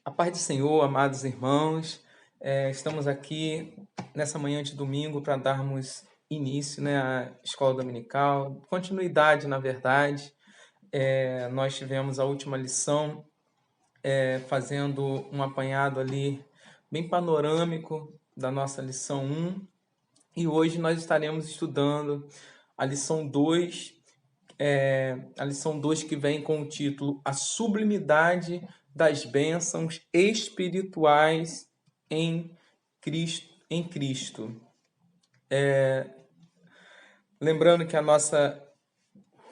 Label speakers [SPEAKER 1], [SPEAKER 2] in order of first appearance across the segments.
[SPEAKER 1] A paz do Senhor, amados irmãos, estamos aqui nessa manhã de domingo para darmos início, à escola dominical, continuidade, na verdade. Nós tivemos a última lição fazendo um apanhado ali bem panorâmico da nossa lição 1, e hoje nós estaremos estudando a lição 2, que vem com o título A Sublimidade das Bênçãos Espirituais em Cristo. Lembrando que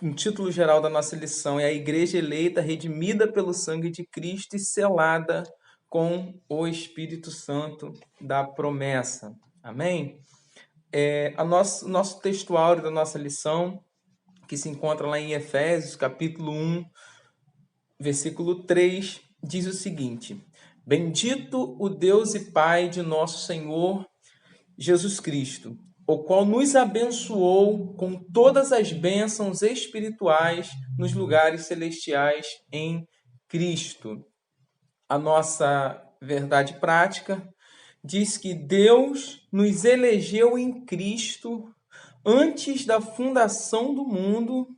[SPEAKER 1] o título geral da nossa lição é a Igreja Eleita, redimida pelo sangue de Cristo e selada com o Espírito Santo da promessa. Amém? Nosso textuário da nossa lição, que se encontra lá em Efésios, capítulo 1, versículo 3, diz o seguinte: Bendito o Deus e Pai de nosso Senhor Jesus Cristo, o qual nos abençoou com todas as bênçãos espirituais nos lugares celestiais em Cristo. A nossa verdade prática diz que Deus nos elegeu em Cristo antes da fundação do mundo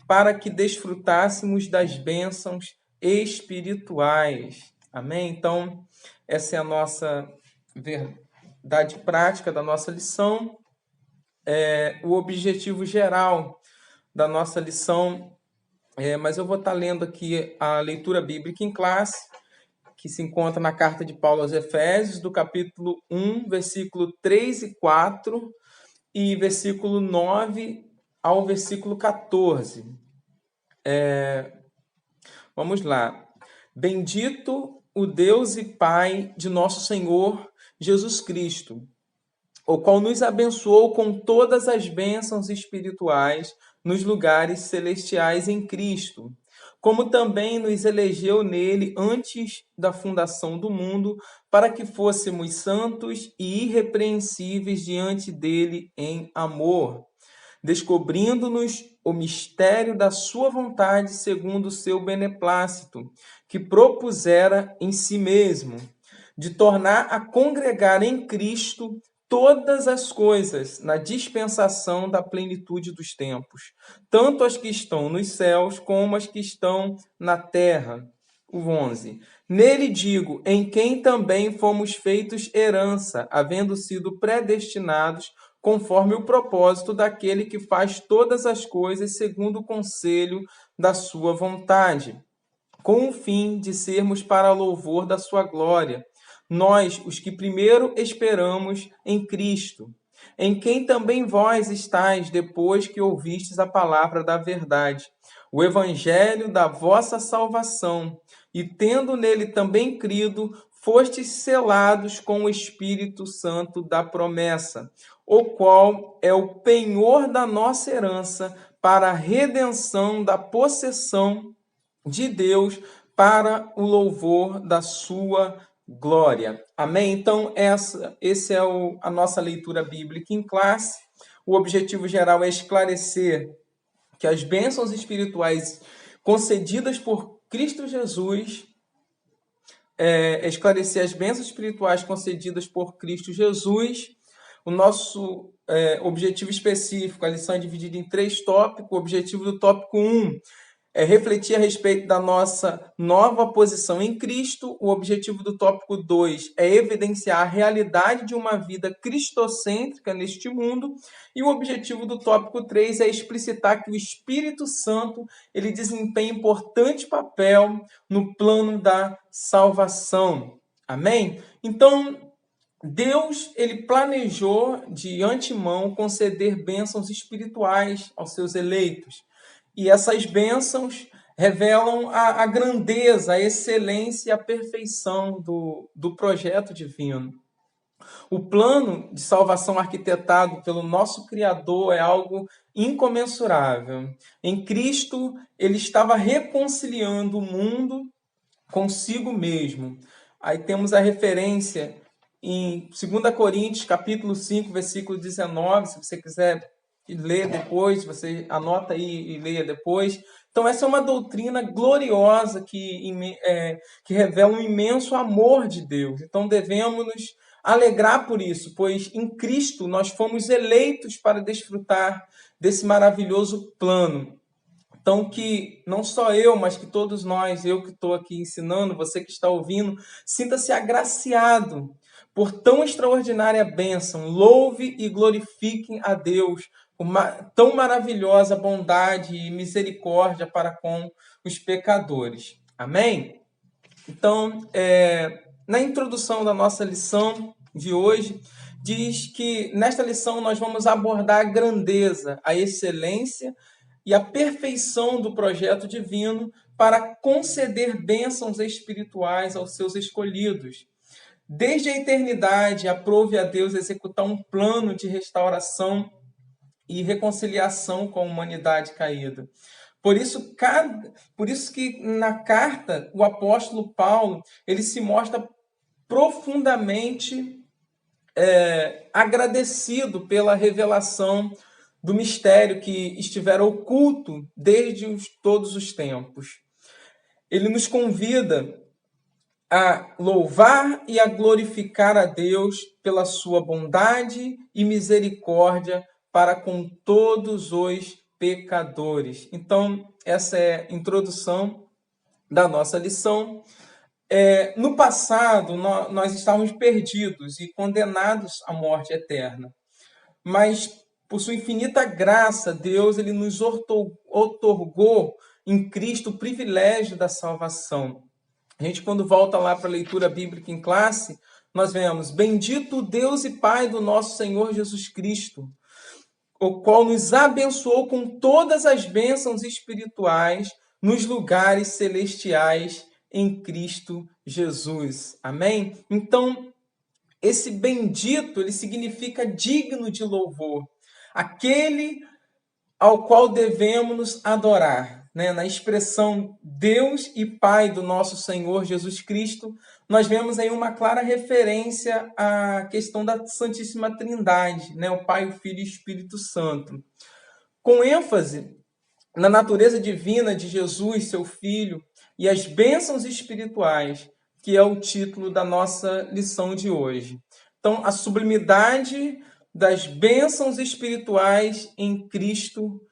[SPEAKER 1] para que desfrutássemos das bênçãos espirituais. Amém? Então, essa é a nossa verdade prática da nossa lição. O objetivo geral da nossa lição, mas eu vou estar lendo aqui a leitura bíblica em classe, que se encontra na carta de Paulo aos Efésios, do capítulo 1, versículo 3 e 4, e versículo 9 ao versículo 14. Vamos lá. Bendito o Deus e Pai de nosso Senhor Jesus Cristo, o qual nos abençoou com todas as bênçãos espirituais nos lugares celestiais em Cristo, como também nos elegeu nele antes da fundação do mundo, para que fôssemos santos e irrepreensíveis diante dele em amor, descobrindo-nos o mistério da sua vontade segundo o seu beneplácito, que propusera em si mesmo, de tornar a congregar em Cristo todas as coisas na dispensação da plenitude dos tempos, tanto as que estão nos céus como as que estão na terra. O 11. Nele digo, em quem também fomos feitos herança, havendo sido predestinados conforme o propósito daquele que faz todas as coisas segundo o conselho da sua vontade, com o fim de sermos para louvor da sua glória, nós, os que primeiro esperamos em Cristo, em quem também vós estáis depois que ouvistes a palavra da verdade, o evangelho da vossa salvação, e tendo nele também crido, fostes selados com o Espírito Santo da promessa, o qual é o penhor da nossa herança para a redenção da possessão de Deus para o louvor da sua glória. Amém? Então, essa é a nossa leitura bíblica em classe. O objetivo geral é esclarecer que as bênçãos espirituais concedidas por Cristo Jesus, o nosso objetivo específico, a lição é dividida em 3 tópicos. O objetivo do tópico 1 é refletir a respeito da nossa nova posição em Cristo. O objetivo do tópico 2 é evidenciar a realidade de uma vida cristocêntrica neste mundo. E o objetivo do tópico 3 é explicitar que o Espírito Santo ele desempenha importante papel no plano da salvação. Amém? Então, Deus ele planejou de antemão conceder bênçãos espirituais aos seus eleitos. E essas bênçãos revelam a grandeza, a excelência e a perfeição do projeto divino. O plano de salvação arquitetado pelo nosso Criador é algo incomensurável. Em Cristo, ele estava reconciliando o mundo consigo mesmo. Aí temos a referência em 2 Coríntios, capítulo 5, versículo 19, se você quiser ler depois, você anota aí e leia depois. Então, essa é uma doutrina gloriosa que revela um imenso amor de Deus. Então, devemos nos alegrar por isso, pois em Cristo nós fomos eleitos para desfrutar desse maravilhoso plano. Então, que não só eu, mas que todos nós, eu que estou aqui ensinando, você que está ouvindo, sinta-se agraciado por tão extraordinária bênção. Louve e glorifiquem a Deus por tão maravilhosa bondade e misericórdia para com os pecadores. Amém? Então, na introdução da nossa lição de hoje, diz que nesta lição nós vamos abordar a grandeza, a excelência e a perfeição do projeto divino para conceder bênçãos espirituais aos seus escolhidos. Desde a eternidade, aprove a Deus executar um plano de restauração e reconciliação com a humanidade caída. Por isso que na carta o apóstolo Paulo ele se mostra profundamente agradecido pela revelação do mistério que estivera oculto desde todos os tempos. Ele nos convida a louvar e a glorificar a Deus pela sua bondade e misericórdia para com todos os pecadores. Então, essa é a introdução da nossa lição. No passado, nós estávamos perdidos e condenados à morte eterna. Mas, por sua infinita graça, Deus ele nos otorgou em Cristo o privilégio da salvação. A gente, quando volta lá para a leitura bíblica em classe, nós vemos: bendito Deus e Pai do nosso Senhor Jesus Cristo, o qual nos abençoou com todas as bênçãos espirituais nos lugares celestiais em Cristo Jesus. Amém? Então, esse bendito, ele significa digno de louvor. Aquele ao qual devemos nos adorar. Na expressão Deus e Pai do nosso Senhor Jesus Cristo, nós vemos aí uma clara referência à questão da Santíssima Trindade, o Pai, o Filho e o Espírito Santo. Com ênfase na natureza divina de Jesus, seu Filho, e as bênçãos espirituais, que é o título da nossa lição de hoje. Então, a sublimidade das bênçãos espirituais em Cristo,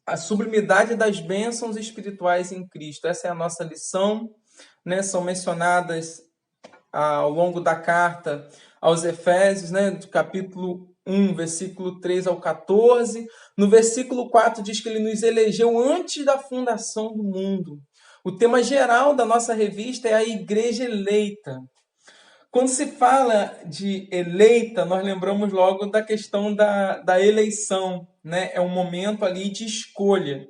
[SPEAKER 1] a sublimidade das bênçãos espirituais em Cristo. Essa é a nossa lição, São mencionadas ao longo da carta aos Efésios, do capítulo 1, versículo 3 ao 14. No versículo 4 diz que ele nos elegeu antes da fundação do mundo. O tema geral da nossa revista é a igreja eleita. Quando se fala de eleita, nós lembramos logo da questão da eleição, É um momento ali de escolha.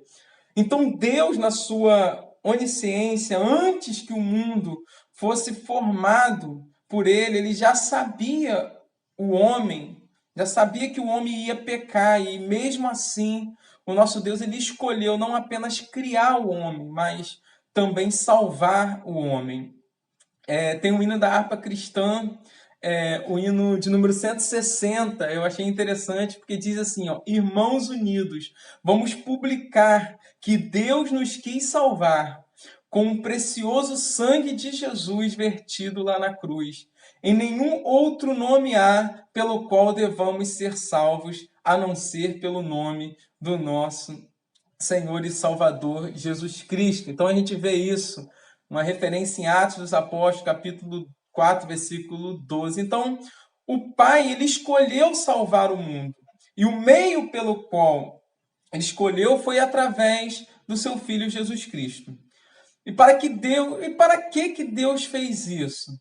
[SPEAKER 1] Então, Deus, na sua onisciência, antes que o mundo fosse formado por ele já sabia já sabia que o homem ia pecar, e mesmo assim, o nosso Deus ele escolheu não apenas criar o homem, mas também salvar o homem. Tem o hino da harpa cristã, o hino de número 160, eu achei interessante, porque diz assim, irmãos unidos, vamos publicar que Deus nos quis salvar com o precioso sangue de Jesus vertido lá na cruz. Em nenhum outro nome há pelo qual devamos ser salvos, a não ser pelo nome do nosso Senhor e Salvador Jesus Cristo. Então a gente vê isso, uma referência em Atos dos Apóstolos, capítulo 4, versículo 12. Então, o Pai, ele escolheu salvar o mundo. E o meio pelo qual ele escolheu foi através do seu Filho Jesus Cristo. E para que Deus fez isso?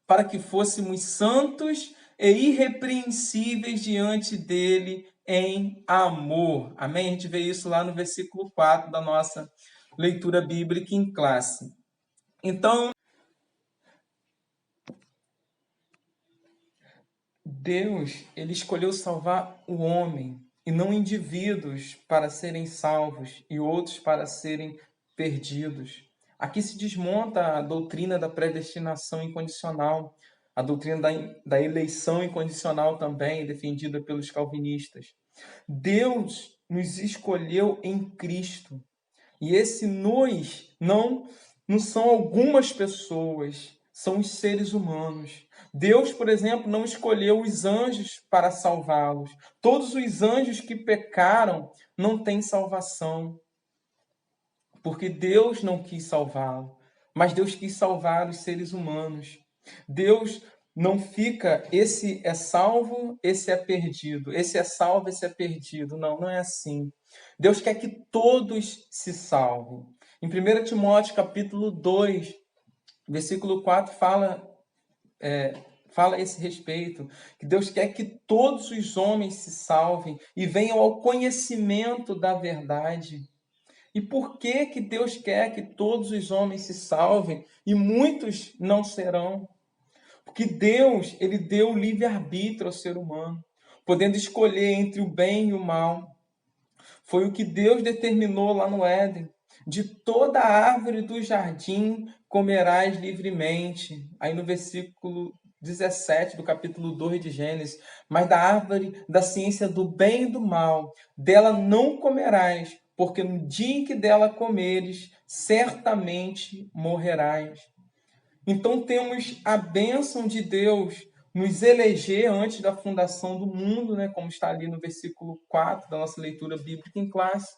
[SPEAKER 1] Para que fôssemos santos e irrepreensíveis diante dele em amor. Amém? A gente vê isso lá no versículo 4 da nossa leitura bíblica em classe. Então, Deus, ele escolheu salvar o homem e não indivíduos para serem salvos e outros para serem perdidos. Aqui se desmonta a doutrina da predestinação incondicional, a doutrina da eleição incondicional também, defendida pelos calvinistas. Deus nos escolheu em Cristo. E esse nós não são algumas pessoas, são os seres humanos. Deus, por exemplo, não escolheu os anjos para salvá-los. Todos os anjos que pecaram não têm salvação, porque Deus não quis salvá-lo, mas Deus quis salvar os seres humanos. Deus não fica, esse é salvo, esse é perdido, esse é salvo, esse é perdido. Não, não é assim. Deus quer que todos se salvem. Em 1 Timóteo, capítulo 2, versículo 4, fala a esse respeito, que Deus quer que todos os homens se salvem e venham ao conhecimento da verdade. E por que que Deus quer que todos os homens se salvem e muitos não serão? Porque Deus, ele deu livre-arbítrio ao ser humano, podendo escolher entre o bem e o mal. Foi o que Deus determinou lá no Éden. De toda árvore do jardim comerás livremente. Aí no versículo 17 do capítulo 2 de Gênesis. Mas da árvore da ciência do bem e do mal, dela não comerás, porque no dia em que dela comeres, certamente morrerás. Então temos a bênção de Deus nos eleger antes da fundação do mundo, né? Como está ali no versículo 4 da nossa leitura bíblica em classe.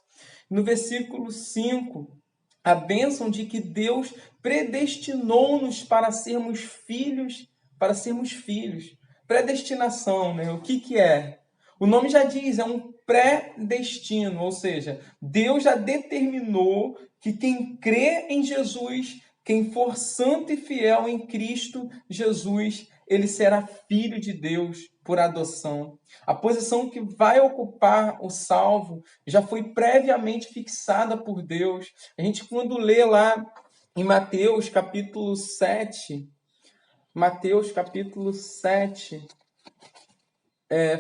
[SPEAKER 1] No versículo 5, a bênção de que Deus predestinou-nos para sermos filhos, para sermos filhos. Predestinação, né? O que é? O nome já diz, é um predestino, ou seja, Deus já determinou que quem crê em Jesus, quem for santo e fiel em Cristo Jesus, ele será filho de Deus por adoção. A posição que vai ocupar o salvo já foi previamente fixada por Deus. A gente, quando lê lá em Mateus capítulo 7,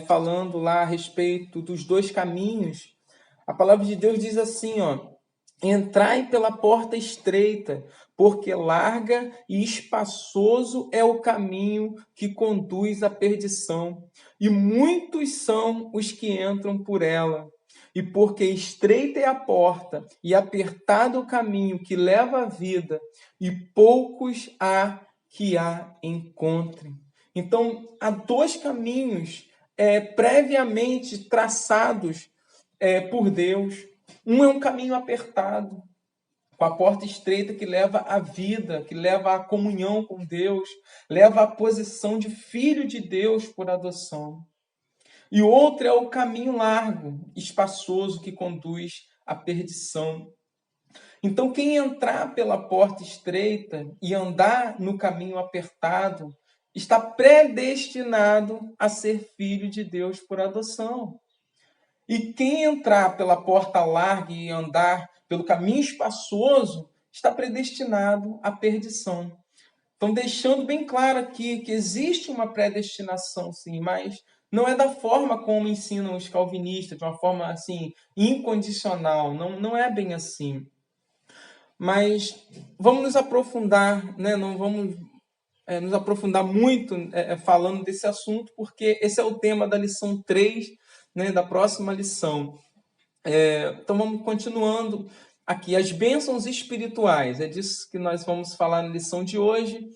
[SPEAKER 1] falando lá a respeito dos dois caminhos, a palavra de Deus diz assim, ó: entrai pela porta estreita, porque larga e espaçoso é o caminho que conduz à perdição, e muitos são os que entram por ela. E porque estreita é a porta e apertado o caminho que leva à vida, e poucos há que a encontrem. Então, há dois caminhos previamente traçados por Deus. Um é um caminho apertado, com a porta estreita que leva à vida, que leva à comunhão com Deus, leva à posição de filho de Deus por adoção. E o outro é o caminho largo, espaçoso, que conduz à perdição. Então, quem entrar pela porta estreita e andar no caminho apertado, está predestinado a ser filho de Deus por adoção. E quem entrar pela porta larga e andar pelo caminho espaçoso, está predestinado à perdição. Então, deixando bem claro aqui que existe uma predestinação, sim, mas não é da forma como ensinam os calvinistas, de uma forma assim, incondicional. Não é bem assim. Mas vamos nos aprofundar, né? Não vamos nos aprofundar muito falando desse assunto, porque esse é o tema da lição 3, né, da próxima lição. Então vamos continuando aqui. As bênçãos espirituais, é disso que nós vamos falar na lição de hoje.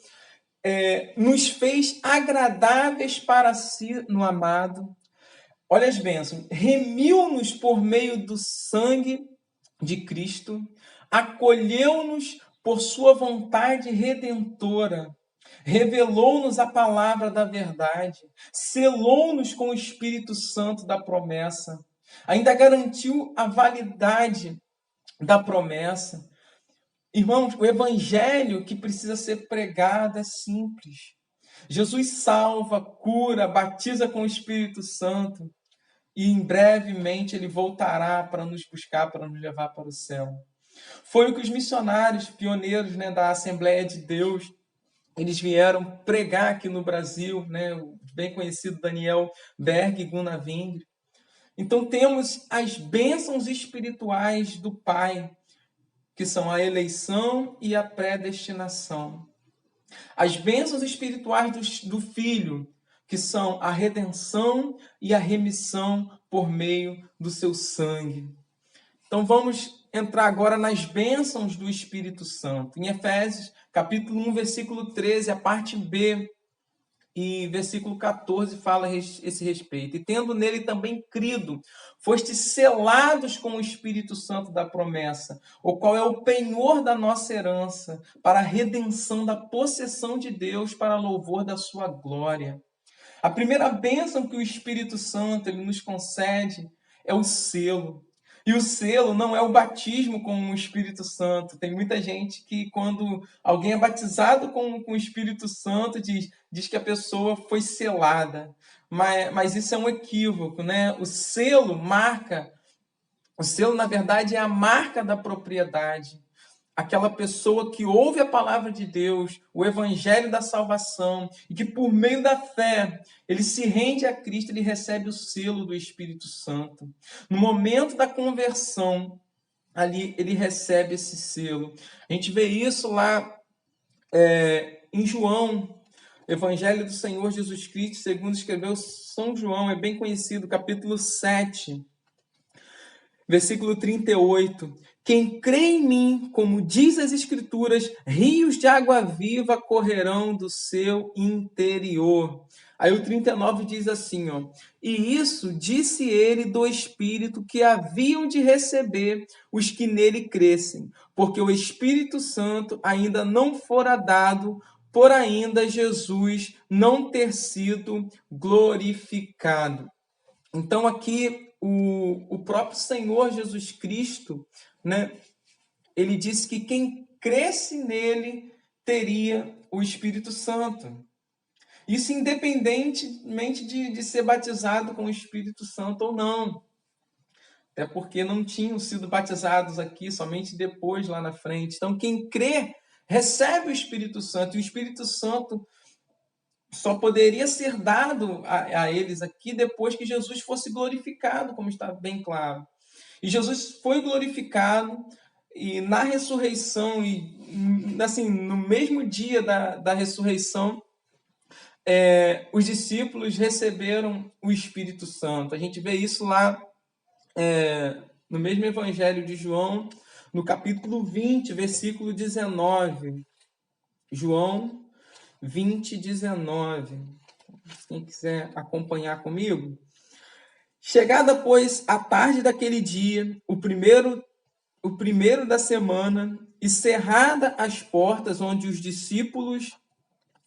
[SPEAKER 1] Nos fez agradáveis para si no amado. Olha as bênçãos. Remiu-nos por meio do sangue de Cristo, acolheu-nos por sua vontade redentora, revelou-nos a palavra da verdade, selou-nos com o Espírito Santo da promessa, ainda garantiu a validade da promessa. Irmãos, o evangelho que precisa ser pregado é simples. Jesus salva, cura, batiza com o Espírito Santo e em brevemente ele voltará para nos buscar, para nos levar para o céu. Foi o que os missionários pioneiros, né, da Assembleia de Deus, eles vieram pregar aqui no Brasil, né, o bem conhecido Daniel Berg e Gunnar Wingre. Então temos as bênçãos espirituais do Pai, que são a eleição e a predestinação. As bênçãos espirituais do Filho, que são a redenção e a remissão por meio do seu sangue. Então vamos entrar agora nas bênçãos do Espírito Santo. Em Efésios, capítulo 1, versículo 13, a parte B, e versículo 14 fala esse respeito. E tendo nele também crido, fostes selados com o Espírito Santo da promessa, o qual é o penhor da nossa herança, para a redenção da possessão de Deus, para louvor da sua glória. A primeira bênção que o Espírito Santo ele nos concede é o selo. E o selo não é o batismo com o Espírito Santo. Tem muita gente que, quando alguém é batizado com o Espírito Santo, diz que a pessoa foi selada. Mas isso é um equívoco, né? O selo, na verdade, é a marca da propriedade. Aquela pessoa que ouve a palavra de Deus, o evangelho da salvação, e que por meio da fé, ele se rende a Cristo, ele recebe o selo do Espírito Santo. No momento da conversão, ali ele recebe esse selo. A gente vê isso lá em João, Evangelho do Senhor Jesus Cristo, segundo escreveu São João, é bem conhecido, capítulo 7, versículo 38. Quem crê em mim, como diz as Escrituras, rios de água viva correrão do seu interior. Aí o 39 diz assim, ó, e isso disse ele do Espírito que haviam de receber os que nele crescem, porque o Espírito Santo ainda não fora dado, por ainda Jesus não ter sido glorificado. Então aqui o próprio Senhor Jesus Cristo, né, ele disse que quem cresce nele teria o Espírito Santo. Isso independentemente de ser batizado com o Espírito Santo ou não. Até porque não tinham sido batizados aqui, somente depois, lá na frente. Então, quem crê, recebe o Espírito Santo. E o Espírito Santo só poderia ser dado a eles aqui depois que Jesus fosse glorificado, como está bem claro. E Jesus foi glorificado, e na ressurreição, e assim, no mesmo dia da ressurreição, os discípulos receberam o Espírito Santo. A gente vê isso lá no mesmo Evangelho de João, no capítulo 20, versículo 19. João 20, 19. Quem quiser acompanhar comigo. Chegada, pois, a tarde daquele dia, o primeiro da semana, e cerrada as portas onde os discípulos,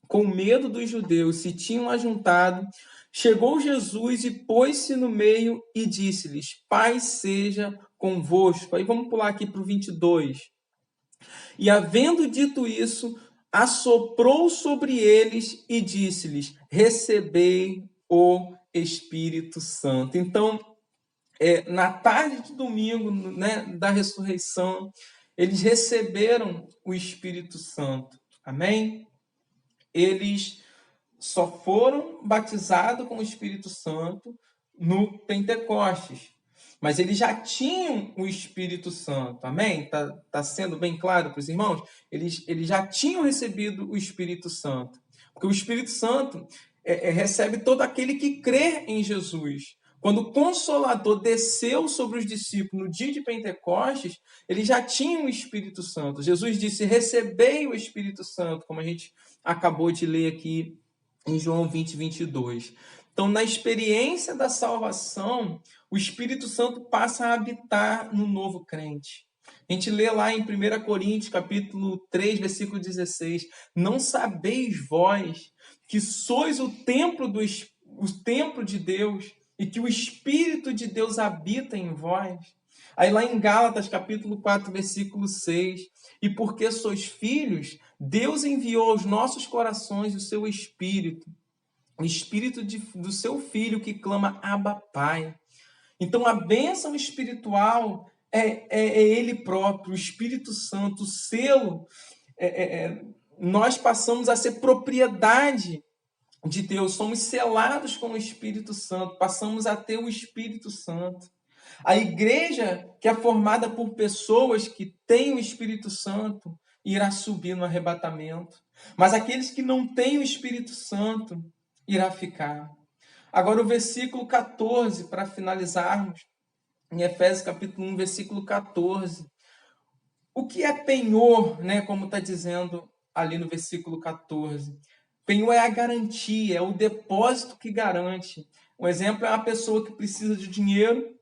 [SPEAKER 1] com medo dos judeus, se tinham ajuntado, chegou Jesus e pôs-se no meio e disse-lhes, paz seja convosco. Aí vamos pular aqui para o 22. E havendo dito isso, assoprou sobre eles e disse-lhes, recebei o Espírito Santo. Então, na tarde de domingo, né, da ressurreição, eles receberam o Espírito Santo. Amém? Eles só foram batizados com o Espírito Santo no Pentecostes. Mas eles já tinham o Espírito Santo. Amém? Tá sendo bem claro para os irmãos? Eles já tinham recebido o Espírito Santo. Porque o Espírito Santo recebe todo aquele que crê em Jesus. Quando o Consolador desceu sobre os discípulos no dia de Pentecostes, eles já tinham o Espírito Santo. Jesus disse, recebei o Espírito Santo, como a gente acabou de ler aqui em João 20, 22. Então, na experiência da salvação, o Espírito Santo passa a habitar no novo crente. A gente lê lá em 1 Coríntios, capítulo 3, versículo 16. Não sabeis vós que sois o templo de Deus e que o Espírito de Deus habita em vós? Aí lá em Gálatas, capítulo 4, versículo 6. E porque sois filhos, Deus enviou aos nossos corações o seu Espírito, o Espírito do seu Filho que clama Abba, Pai. Então a bênção espiritual é Ele próprio, o Espírito Santo, o selo. Nós passamos a ser propriedade de Deus, somos selados com o Espírito Santo, passamos a ter o Espírito Santo. A igreja, que é formada por pessoas que têm o Espírito Santo, irá subir no arrebatamento. Mas aqueles que não têm o Espírito Santo irá ficar. Agora o versículo 14, para finalizarmos, em Efésios capítulo 1, versículo 14. O que é penhor, né? Como está dizendo ali no versículo 14. Penhor é a garantia, é o depósito que garante. Um exemplo é uma pessoa que precisa de dinheiro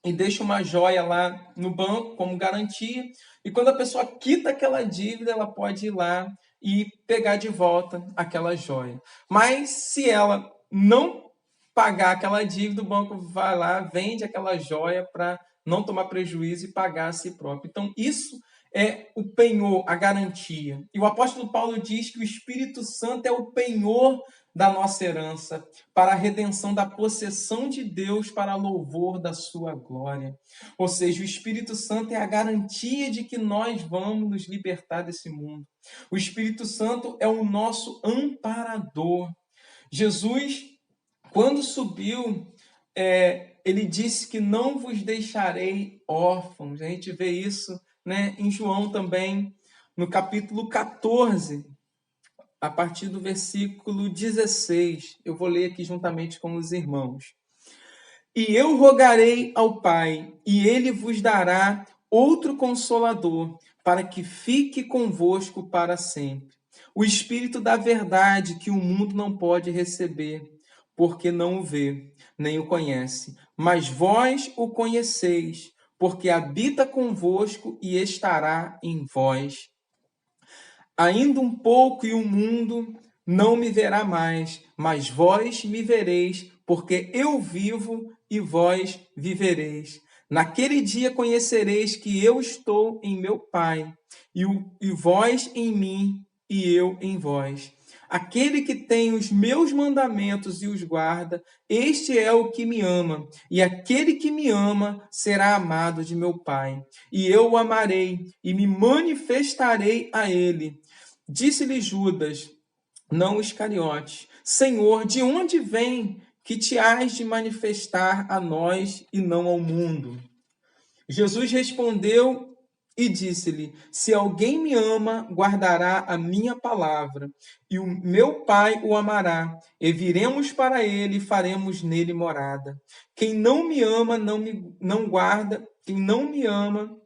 [SPEAKER 1] e deixa uma joia lá no banco como garantia. E quando a pessoa quita aquela dívida, ela pode ir lá e pegar de volta aquela joia. Mas se ela não pagar aquela dívida, o banco vai lá, vende aquela joia para não tomar prejuízo e pagar a si próprio. Então, isso é o penhor, a garantia. E o apóstolo Paulo diz que o Espírito Santo é o penhor da nossa herança, para a redenção da possessão de Deus, para louvor da sua glória. Ou seja, o Espírito Santo é a garantia de que nós vamos nos libertar desse mundo. O Espírito Santo é o nosso amparador. Jesus, quando subiu, ele disse que não vos deixarei órfãos. A gente vê isso, né, em João também, no capítulo 14, a partir do versículo 16. Eu vou ler aqui juntamente com os irmãos. E eu rogarei ao Pai, e ele vos dará outro Consolador, para que fique convosco para sempre. O Espírito da verdade, que o mundo não pode receber, porque não o vê, nem o conhece. Mas vós o conheceis, porque habita convosco e estará em vós. Ainda um pouco e o mundo não me verá mais, mas vós me vereis, porque eu vivo e vós vivereis. Naquele dia conhecereis que eu estou em meu Pai, e vós em mim, e eu em vós. Aquele que tem os meus mandamentos e os guarda, este é o que me ama. E aquele que me ama será amado de meu Pai. E eu o amarei e me manifestarei a ele. Disse-lhe Judas, não Iscariotes, Senhor, de onde vem que te hás de manifestar a nós e não ao mundo? Jesus respondeu e disse-lhe, se alguém me ama, guardará a minha palavra, e o meu Pai o amará, e viremos para ele e faremos nele morada. Quem não me ama, quem não me ama,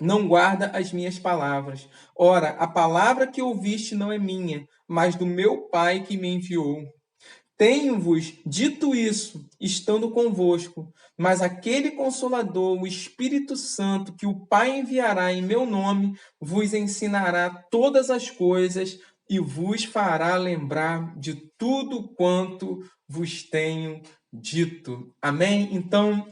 [SPEAKER 1] não guarda as minhas palavras. Ora, a palavra que ouviste não é minha, mas do meu Pai que me enviou. Tenho-vos dito isso, estando convosco, mas aquele Consolador, o Espírito Santo, que o Pai enviará em meu nome, vos ensinará todas as coisas e vos fará lembrar de tudo quanto vos tenho dito. Amém? Então,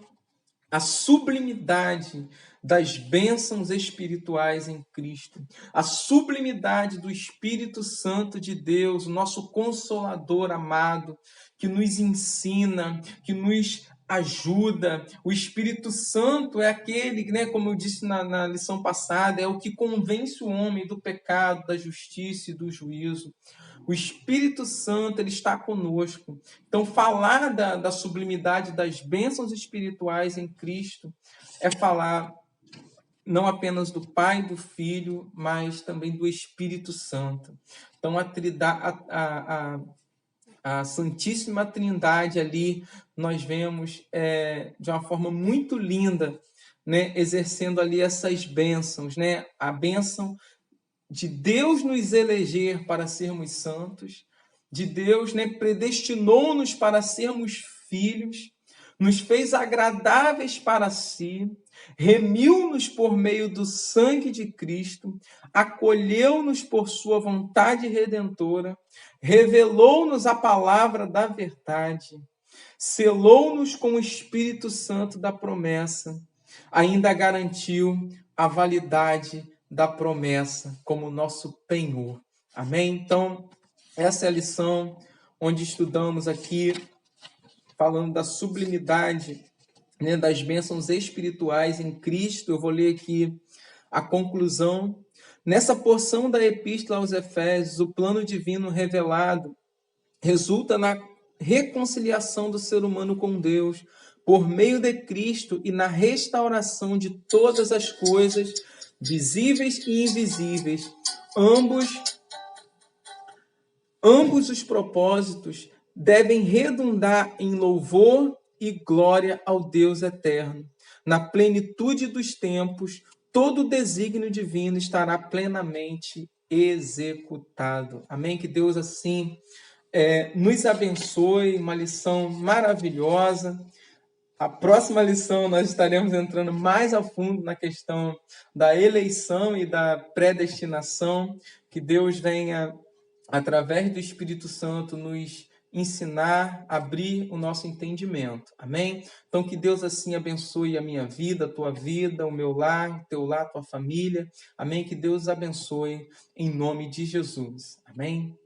[SPEAKER 1] a sublimidade das bênçãos espirituais em Cristo, a sublimidade do Espírito Santo de Deus, o nosso Consolador amado, que nos ensina, que nos ajuda. O Espírito Santo é aquele, né, como eu disse na lição passada, é o que convence o homem do pecado, da justiça e do juízo. O Espírito Santo, ele está conosco. Então, falar da sublimidade das bênçãos espirituais em Cristo é falar não apenas do Pai, do Filho, mas também do Espírito Santo. Então, a Santíssima Trindade ali, nós vemos de uma forma muito linda, né, exercendo ali essas bênçãos, né? A bênção de Deus nos eleger para sermos santos, de Deus, né, predestinou-nos para sermos filhos, nos fez agradáveis para si, remiu-nos por meio do sangue de Cristo, acolheu-nos por sua vontade redentora, revelou-nos a palavra da verdade, selou-nos com o Espírito Santo da promessa, ainda garantiu a validade da promessa como nosso penhor. Amém? Então, essa é a lição onde estudamos aqui, falando da sublimidade, né, das bênçãos espirituais em Cristo. Eu vou ler aqui a conclusão. Nessa porção da Epístola aos Efésios, o plano divino revelado resulta na reconciliação do ser humano com Deus por meio de Cristo e na restauração de todas as coisas, visíveis e invisíveis, ambos os propósitos devem redundar em louvor e glória ao Deus eterno. Na plenitude dos tempos, todo o desígnio divino estará plenamente executado. Amém? Que Deus assim nos abençoe, uma lição maravilhosa. A próxima lição nós estaremos entrando mais a fundo na questão da eleição e da predestinação. Que Deus venha, através do Espírito Santo, nos ensinar, abrir o nosso entendimento. Amém? Então, que Deus assim abençoe a minha vida, a tua vida, o meu lar, o teu lar, a tua família. Amém? Que Deus abençoe em nome de Jesus. Amém?